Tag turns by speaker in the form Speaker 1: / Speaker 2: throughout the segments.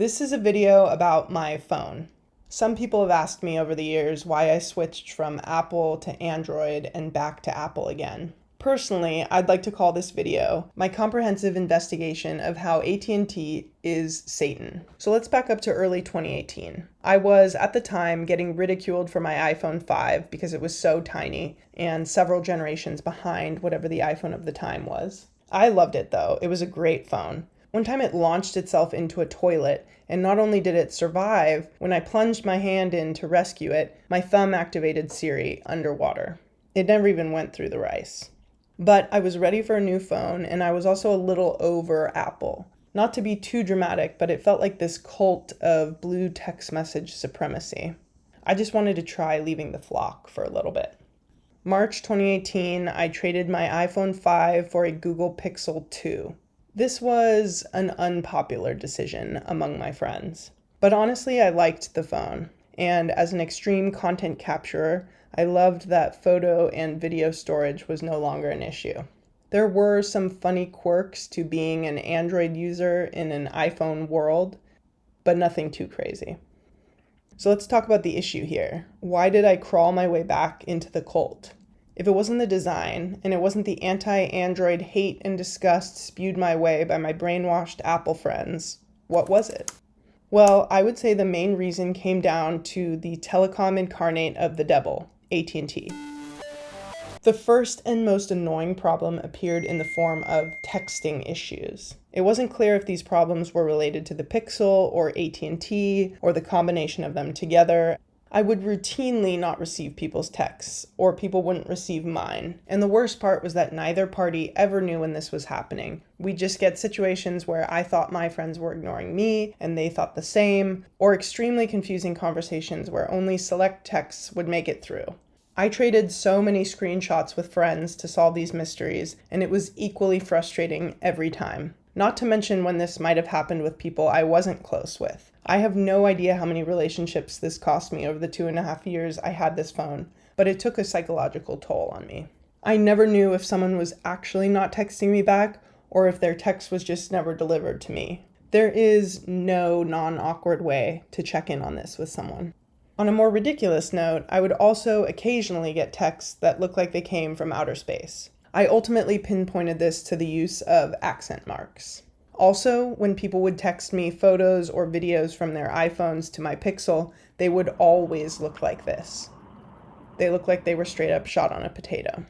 Speaker 1: This is a video about my phone. Some people have asked me over the years why I switched from Apple to Android and back to Apple again. Personally, I'd like to call this video my comprehensive investigation of how AT&T is Satan. So let's back up to early 2018. I was, at the time, getting ridiculed for my iPhone 5 because it was so tiny and several generations behind whatever the iPhone of the time was. I loved it though. It was a great phone. One time it launched itself into a toilet, and not only did it survive, when I plunged my hand in to rescue it, my thumb activated Siri underwater. It never even went through the rice. But I was ready for a new phone, and I was also a little over Apple. Not to be too dramatic, but it felt like this cult of blue text message supremacy. I just wanted to try leaving the flock for a little bit. March 2018, I traded my iPhone 5 for a Google Pixel 2. This was an unpopular decision among my friends. But honestly, I liked the phone. And as an extreme content capturer, I loved that photo and video storage was no longer an issue. There were some funny quirks to being an Android user in an iPhone world, but nothing too crazy. So let's talk about the issue here. Why did I crawl my way back into the cult? If it wasn't the design, and it wasn't the anti-Android hate and disgust spewed my way by my brainwashed Apple friends, what was it? Well, I would say the main reason came down to the telecom incarnate of the devil, AT&T. The first and most annoying problem appeared in the form of texting issues. It wasn't clear if these problems were related to the Pixel or AT&T or the combination of them together. I would routinely not receive people's texts, or people wouldn't receive mine. And the worst part was that neither party ever knew when this was happening. We'd just get situations where I thought my friends were ignoring me, and they thought the same, or extremely confusing conversations where only select texts would make it through. I traded so many screenshots with friends to solve these mysteries, and it was equally frustrating every time. Not to mention when this might have happened with people I wasn't close with. I have no idea how many relationships this cost me over the 2.5 years I had this phone, but it took a psychological toll on me. I never knew if someone was actually not texting me back or if their text was just never delivered to me. There is no non-awkward way to check in on this with someone. On a more ridiculous note, I would also occasionally get texts that looked like they came from outer space. I ultimately pinpointed this to the use of accent marks. Also, when people would text me photos or videos from their iPhones to my Pixel, they would always look like this. They looked like they were straight up shot on a potato.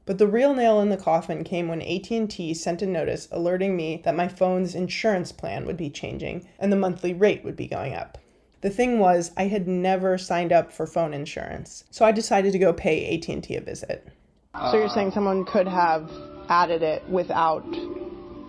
Speaker 1: But the real nail in the coffin came when AT&T sent a notice alerting me that my phone's insurance plan would be changing and the monthly rate would be going up. The thing was, I had never signed up for phone insurance, so I decided to go pay AT&T a visit. So you're saying someone could have added it without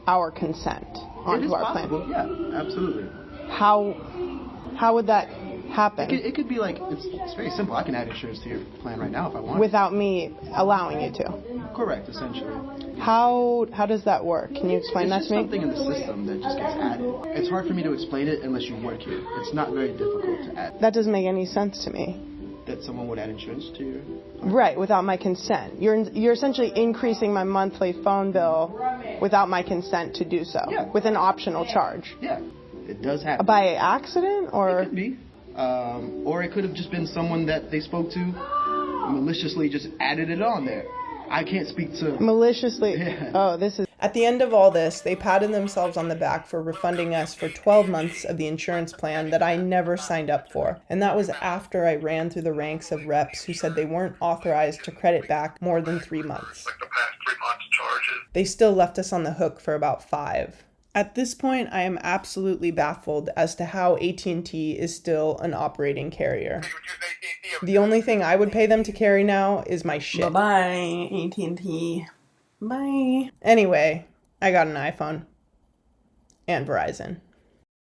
Speaker 1: our consent onto our plan?
Speaker 2: Yeah, absolutely.
Speaker 1: How would that happen?
Speaker 2: It could be like, it's very simple. I can add insurance to your plan right now if I want.
Speaker 1: Without me allowing you to?
Speaker 2: Correct, essentially.
Speaker 1: How does that work? Can you explain that to me?
Speaker 2: It's something in the system that just gets added. It's hard for me to explain it unless you work here. It's not very difficult to add.
Speaker 1: That doesn't make any sense to me.
Speaker 2: That someone would add insurance to your...
Speaker 1: Right, without my consent. You're essentially increasing my monthly phone bill without my consent to do so.
Speaker 2: Yeah.
Speaker 1: With an optional charge.
Speaker 2: Yeah, it does happen.
Speaker 1: By accident, or?
Speaker 2: It could be. Or it could have just been someone that they spoke to maliciously just added it on there. I can't speak to...
Speaker 1: Maliciously?
Speaker 2: Yeah.
Speaker 1: Oh, this is... At the end of all this, they patted themselves on the back for refunding us for 12 months of the insurance plan that I never signed up for. And that was after I ran through the ranks of reps who said they weren't authorized to credit back more than 3 months.
Speaker 3: Like the past 3 months charges.
Speaker 1: They still left us on the hook for about 5. At this point, I am absolutely baffled as to how AT&T is still an operating carrier. The only thing I would pay them to carry now is my shit. Bye-bye, AT&T. Bye. Anyway, I got an iPhone. And Verizon.